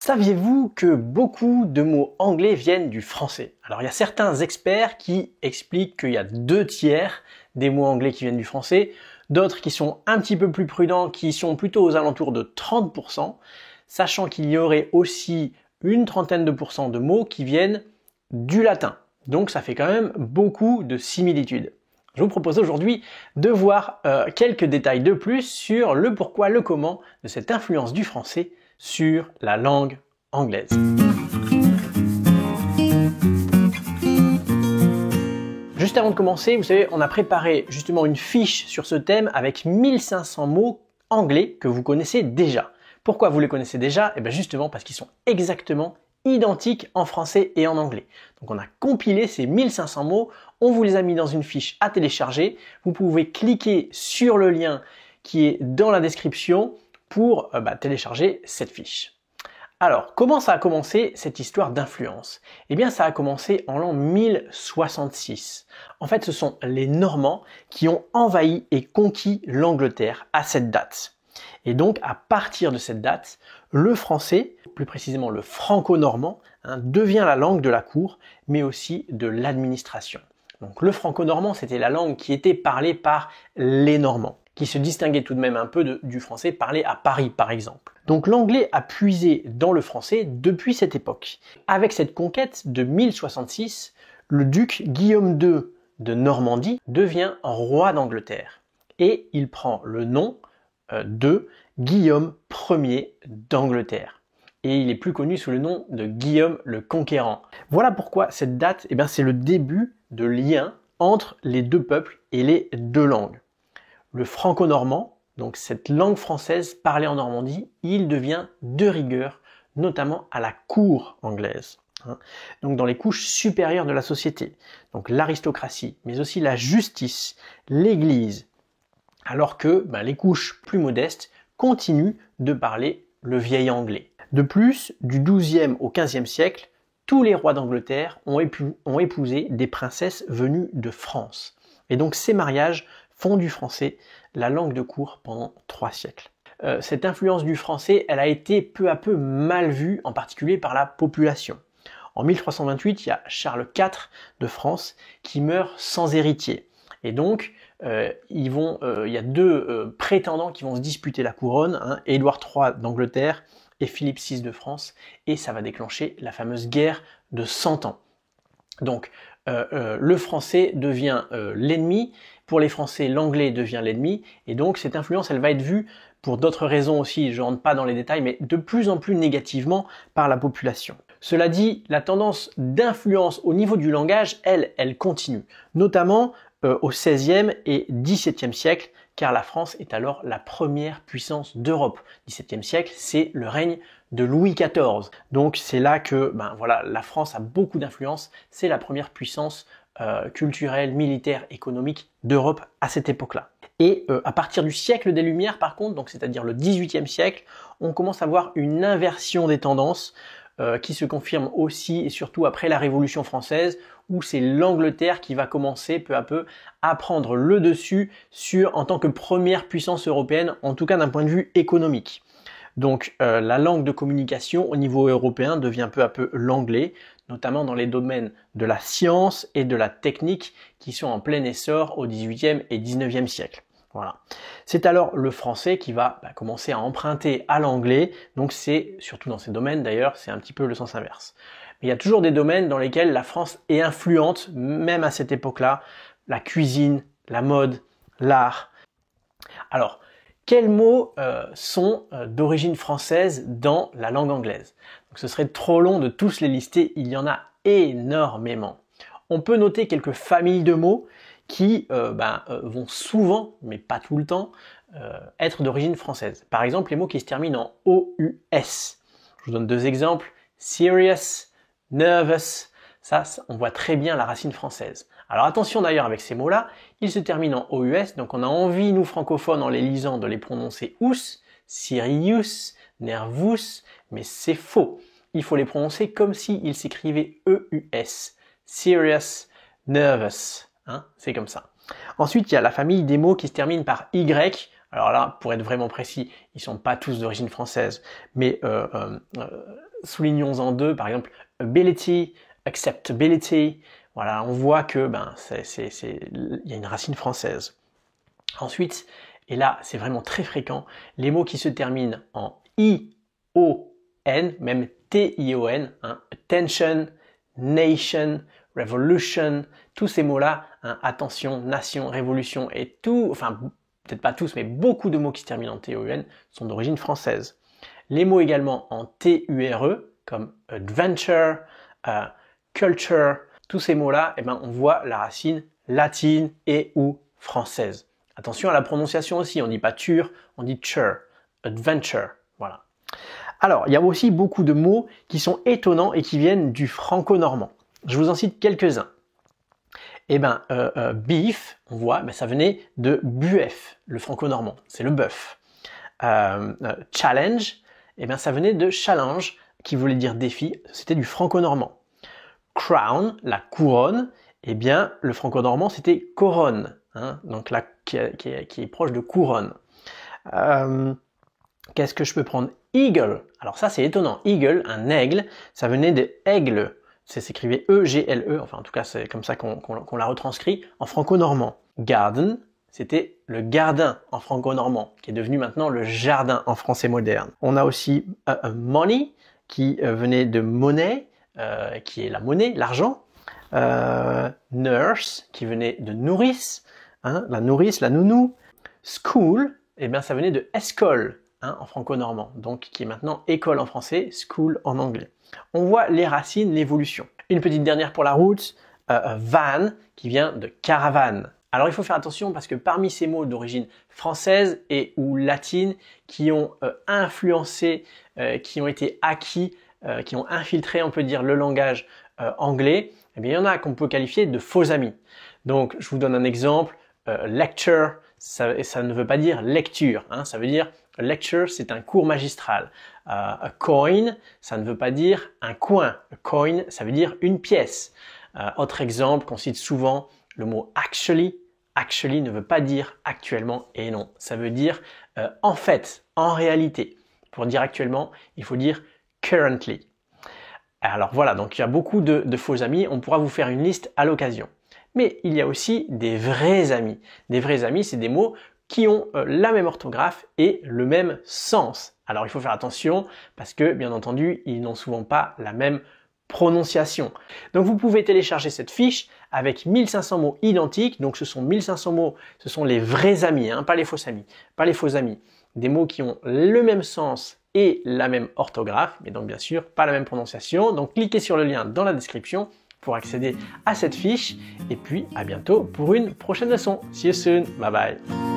Saviez-vous que beaucoup de mots anglais viennent du français? Alors il y a certains experts qui expliquent qu'il y a 2/3 des mots anglais qui viennent du français, d'autres qui sont un petit peu plus prudents, qui sont plutôt aux alentours de 30%, sachant qu'il y aurait aussi une trentaine de pourcents de mots qui viennent du latin. Donc ça fait quand même beaucoup de similitudes. Je vous propose aujourd'hui de voir quelques détails de plus sur le pourquoi, le comment de cette influence du français sur la langue anglaise. Juste avant de commencer, vous savez, on a préparé justement une fiche sur ce thème avec 1500 mots anglais que vous connaissez déjà. Pourquoi vous les connaissez déjà? Eh bien justement parce qu'ils sont exactement identiques en français et en anglais. Donc on a compilé ces 1500 mots, on vous les a mis dans une fiche à télécharger. Vous pouvez cliquer sur le lien qui est dans la description pour télécharger cette fiche. Alors, comment ça a commencé cette histoire d'influence? Eh bien, ça a commencé en l'an 1066. En fait, ce sont les Normands qui ont envahi et conquis l'Angleterre à cette date. Et donc, à partir de cette date, le français, plus précisément le franco-normand, devient la langue de la cour, mais aussi de l'administration. Donc, le franco-normand, c'était la langue qui était parlée par les Normands, qui se distinguait tout de même un peu du français parlé à Paris, par exemple. Donc l'anglais a puisé dans le français depuis cette époque. Avec cette conquête de 1066, le duc Guillaume II de Normandie devient roi d'Angleterre. Et il prend le nom de Guillaume Ier d'Angleterre. Et il est plus connu sous le nom de Guillaume le Conquérant. Voilà pourquoi cette date, c'est le début de liens entre les deux peuples et les deux langues. Le franco-normand, donc cette langue française parlée en Normandie, il devient de rigueur, notamment à la cour anglaise. Donc dans les couches supérieures de la société, donc l'aristocratie, mais aussi la justice, l'église, alors que les couches plus modestes continuent de parler le vieil anglais. De plus, du XIIe au XVe siècle, tous les rois d'Angleterre ont épousé des princesses venues de France. Et donc ces mariages font du français la langue de cour pendant 3 siècles. Cette influence du français, elle a été peu à peu mal vue, en particulier par la population. En 1328, il y a Charles IV de France qui meurt sans héritier. Et donc, il y a deux prétendants qui vont se disputer la couronne, Édouard III d'Angleterre et Philippe VI de France, et ça va déclencher la fameuse guerre de 100 ans. Donc, le français devient l'ennemi. Pour les Français, l'anglais devient l'ennemi. Et donc, cette influence, elle va être vue pour d'autres raisons aussi, je ne rentre pas dans les détails, mais de plus en plus négativement par la population. Cela dit, la tendance d'influence au niveau du langage, elle continue. Notamment au XVIe et XVIIe siècle, car la France est alors la première puissance d'Europe. XVIIe siècle, c'est le règne de Louis XIV. Donc c'est là que la France a beaucoup d'influence. C'est la première puissance culturelle, militaire, économique d'Europe à cette époque-là. Et à partir du siècle des Lumières, par contre, donc c'est-à-dire le XVIIIe siècle, on commence à voir une inversion des tendances qui se confirme aussi et surtout après la Révolution française, où c'est l'Angleterre qui va commencer peu à peu à prendre le dessus en tant que première puissance européenne, en tout cas d'un point de vue économique. Donc la langue de communication au niveau européen devient peu à peu l'anglais, notamment dans les domaines de la science et de la technique qui sont en plein essor au XVIIIe et XIXe siècle. Voilà. C'est alors le français qui va commencer à emprunter à l'anglais, donc c'est surtout dans ces domaines d'ailleurs, c'est un petit peu le sens inverse. Mais il y a toujours des domaines dans lesquels la France est influente, même à cette époque-là, la cuisine, la mode, l'art. Alors, quels mots sont d'origine française dans la langue anglaise? Donc, ce serait trop long de tous les lister, il y en a énormément. On peut noter quelques familles de mots qui vont souvent, mais pas tout le temps, être d'origine française. Par exemple, les mots qui se terminent en OUS. Je vous donne 2 exemples. Serious, nervous, ça, on voit très bien la racine française. Alors attention d'ailleurs avec ces mots-là, ils se terminent en OUS, donc on a envie, nous francophones, en les lisant, de les prononcer ous, Sirius, nervous, mais c'est faux. Il faut les prononcer comme s'ils s'écrivaient EUS, serious, nervous, c'est comme ça. Ensuite, il y a la famille des mots qui se terminent par Y, Alors là, pour être vraiment précis, ils sont pas tous d'origine française, mais soulignons-en deux, par exemple, ability, acceptability. Voilà, on voit que il y a une racine française. Ensuite, et là, c'est vraiment très fréquent, les mots qui se terminent en I-O-N, même T-I-O-N, hein, attention, nation, revolution, tous ces mots-là, hein, attention, nation, révolution et tout, enfin, peut-être pas tous, mais beaucoup de mots qui se terminent en T-O-N sont d'origine française. Les mots également en T-U-R-E, comme adventure, culture, tous ces mots-là, eh ben, on voit la racine latine et ou française. Attention à la prononciation aussi, on ne dit pas tur, on dit chur, adventure, voilà. Alors, il y a aussi beaucoup de mots qui sont étonnants et qui viennent du franco-normand. Je vous en cite quelques-uns. Eh ben, beef, on voit, ça venait de buef, le franco-normand, c'est le bœuf. Challenge, eh ben, ça venait de challenge, qui voulait dire défi, c'était du franco-normand. Crown, la couronne, eh bien, le franco-normand, c'était couronne, hein, donc là, qui est proche de couronne. Qu'est-ce que je peux prendre? Eagle, alors ça c'est étonnant, eagle, un aigle, ça venait de aigle, ça s'écrivait E-G-L-E, enfin en tout cas c'est comme ça qu'on l'a retranscrit en franco-normand. Garden, c'était le gardin en franco-normand, qui est devenu maintenant le jardin en français moderne. On a aussi money, qui venait de monnaie, qui est la monnaie, l'argent. Nurse, qui venait de nourrice, hein, la nourrice, la nounou. School, eh bien ça venait de escole, hein, en franco-normand, donc qui est maintenant école en français, school en anglais. On voit les racines, l'évolution. Une petite dernière pour la route, van, qui vient de caravane. Alors il faut faire attention parce que parmi ces mots d'origine française et ou latine qui ont influencé, qui ont été acquis, qui ont infiltré, on peut dire, le langage anglais, eh bien, il y en a qu'on peut qualifier de faux amis. Donc je vous donne un exemple, lecture, ça ne veut pas dire lecture, hein, ça veut dire lecture, c'est un cours magistral. A coin, ça ne veut pas dire un coin. A coin, ça veut dire une pièce. Autre exemple qu'on cite souvent, le mot actually. Actually ne veut pas dire actuellement et non, ça veut dire en fait, en réalité. Pour dire actuellement, il faut dire currently. Alors voilà, donc il y a beaucoup de faux amis, on pourra vous faire une liste à l'occasion. Mais il y a aussi des vrais amis. Des vrais amis, c'est des mots qui ont la même orthographe et le même sens. Alors il faut faire attention parce que bien entendu, ils n'ont souvent pas la même prononciation. Donc vous pouvez télécharger cette fiche avec 1500 mots identiques. Donc ce sont 1500 mots, ce sont les vrais amis, hein, pas les faux amis. Pas les faux amis. Des mots qui ont le même sens et la même orthographe, mais donc bien sûr pas la même prononciation. Donc cliquez sur le lien dans la description pour accéder à cette fiche. Et puis à bientôt pour une prochaine leçon. See you soon. Bye bye.